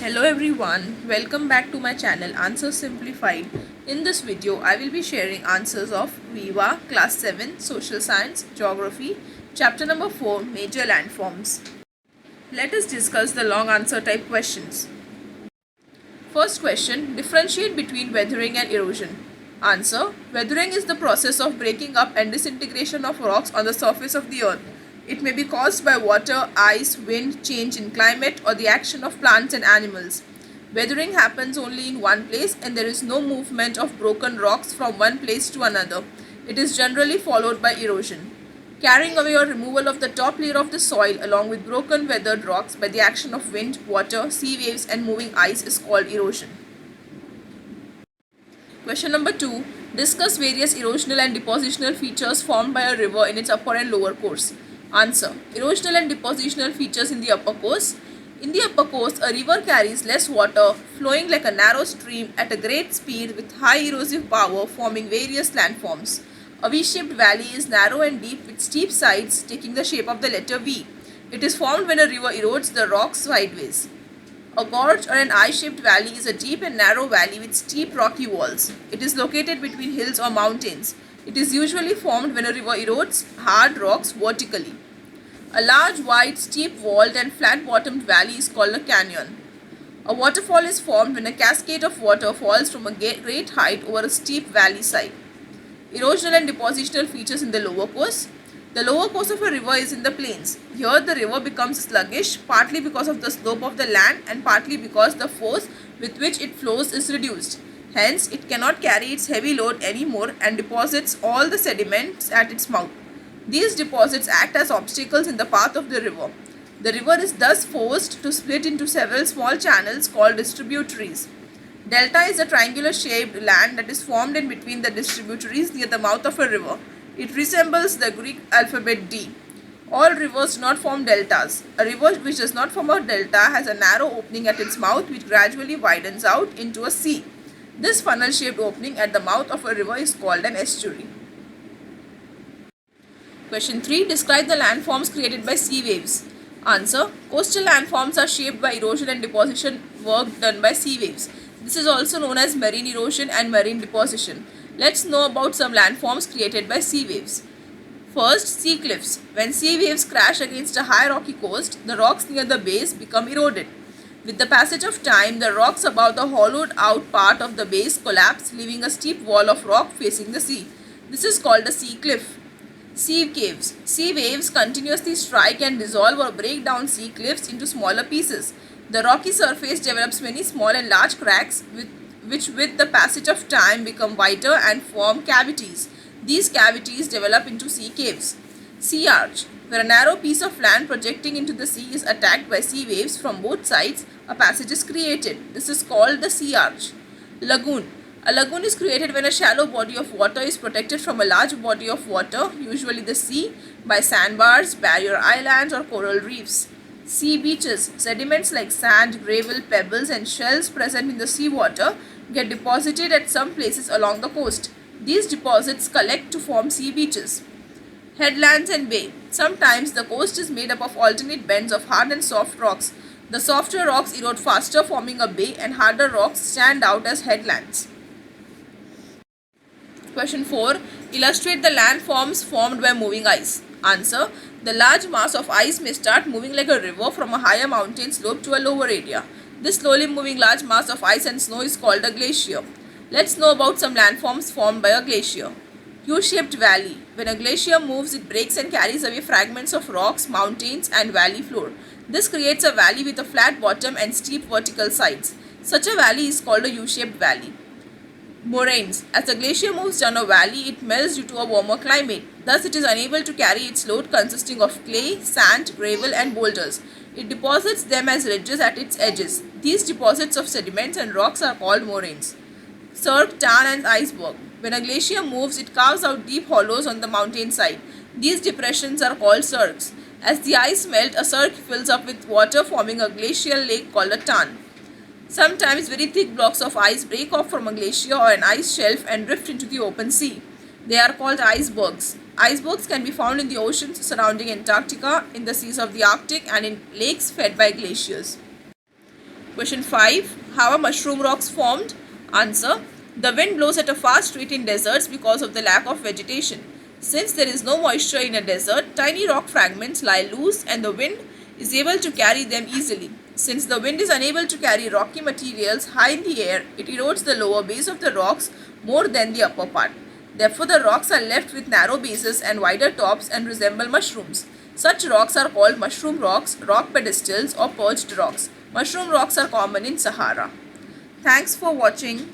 Hello everyone, welcome back to my channel Answers Simplified. In this video, I will be sharing answers of Viva Class 7 Social Science Geography Chapter number 4 Major Landforms. Let us discuss the long answer type questions. First question, differentiate between weathering and erosion. Answer, weathering is the process of breaking up and disintegration of rocks on the surface of the earth. It may be caused by water, ice, wind, change in climate, or the action of plants and animals. Weathering happens only in one place and there is no movement of broken rocks from one place to another. It is generally followed by erosion. Carrying away or removal of the top layer of the soil along with broken weathered rocks by the action of wind, water, sea waves and moving ice is called erosion. Question number 2. Discuss various erosional and depositional features formed by a river in its upper and lower course. Answer. Erosional and depositional features in the upper course. In the upper course, a river carries less water, flowing like a narrow stream at a great speed with high erosive power, forming various landforms. A V-shaped valley is narrow and deep with steep sides, taking the shape of the letter V. It is formed when a river erodes the rocks sideways. A gorge or an eye-shaped valley is a deep and narrow valley with steep rocky walls. It is located between hills or mountains. It is usually formed when a river erodes hard rocks vertically. A large, wide, steep-walled and flat-bottomed valley is called a canyon. A waterfall is formed when a cascade of water falls from a great height over a steep valley side. Erosional and depositional features in the lower course. The lower course of a river is in the plains. Here the river becomes sluggish, partly because of the slope of the land and partly because the force with which it flows is reduced. Hence, it cannot carry its heavy load anymore and deposits all the sediments at its mouth. These deposits act as obstacles in the path of the river. The river is thus forced to split into several small channels called distributaries. Delta is a triangular shaped land that is formed in between the distributaries near the mouth of a river. It resembles the Greek alphabet D. All rivers do not form deltas. A river which does not form a delta has a narrow opening at its mouth which gradually widens out into a C. This funnel-shaped opening at the mouth of a river is called an estuary. Question 3. Describe the landforms created by sea waves. Answer. Coastal landforms are shaped by erosion and deposition work done by sea waves. This is also known as marine erosion and marine deposition. Let's know about some landforms created by sea waves. First, sea cliffs. When sea waves crash against a high rocky coast, the rocks near the base become eroded. With the passage of time, the rocks above the hollowed out part of the base collapse, leaving a steep wall of rock facing the sea. This is called a sea cliff. Sea caves. Sea waves continuously strike and dissolve or break down sea cliffs into smaller pieces. The rocky surface develops many small and large cracks, which with the passage of time become wider and form cavities. These cavities develop into sea caves. Sea arch. Where a narrow piece of land projecting into the sea is attacked by sea waves from both sides, a passage is created. This is called the sea arch. Lagoon. A lagoon is created when a shallow body of water is protected from a large body of water, usually the sea, by sandbars, barrier islands or coral reefs. Sea beaches. Sediments like sand, gravel, pebbles and shells present in the seawater get deposited at some places along the coast. These deposits collect to form sea beaches. Headlands and bay. Sometimes the coast is made up of alternate bends of hard and soft rocks. The softer rocks erode faster, forming a bay, and harder rocks stand out as headlands. Question 4. Illustrate the landforms formed by moving ice. Answer. The large mass of ice may start moving like a river from a higher mountain slope to a lower area. This slowly moving large mass of ice and snow is called a glacier. Let's know about some landforms formed by a glacier. U-shaped valley. When a glacier moves, it breaks and carries away fragments of rocks, mountains and valley floor. This creates a valley with a flat bottom and steep vertical sides. Such a valley is called a U-shaped valley. Moraines. As the glacier moves down a valley, it melts due to a warmer climate. Thus, it is unable to carry its load consisting of clay, sand, gravel and boulders. It deposits them as ridges at its edges. These deposits of sediments and rocks are called moraines. Cirque, tarn and iceberg. When a glacier moves, it carves out deep hollows on the mountain side. These depressions are called cirques. As the ice melts, a cirque fills up with water, forming a glacial lake called a tarn. Sometimes very thick blocks of ice break off from a glacier or an ice shelf and drift into the open sea. They are called icebergs. Icebergs can be found in the oceans surrounding Antarctica, in the seas of the Arctic and in lakes fed by glaciers. Question 5. How are mushroom rocks formed? Answer. The wind blows at a fast rate in deserts because of the lack of vegetation. Since there is no moisture in a desert, tiny rock fragments lie loose and the wind is able to carry them easily. Since the wind is unable to carry rocky materials high in the air, it erodes the lower base of the rocks more than the upper part. Therefore, the rocks are left with narrow bases and wider tops and resemble mushrooms. Such rocks are called mushroom rocks, rock pedestals, or perched rocks. Mushroom rocks are common in Sahara. Thanks for watching.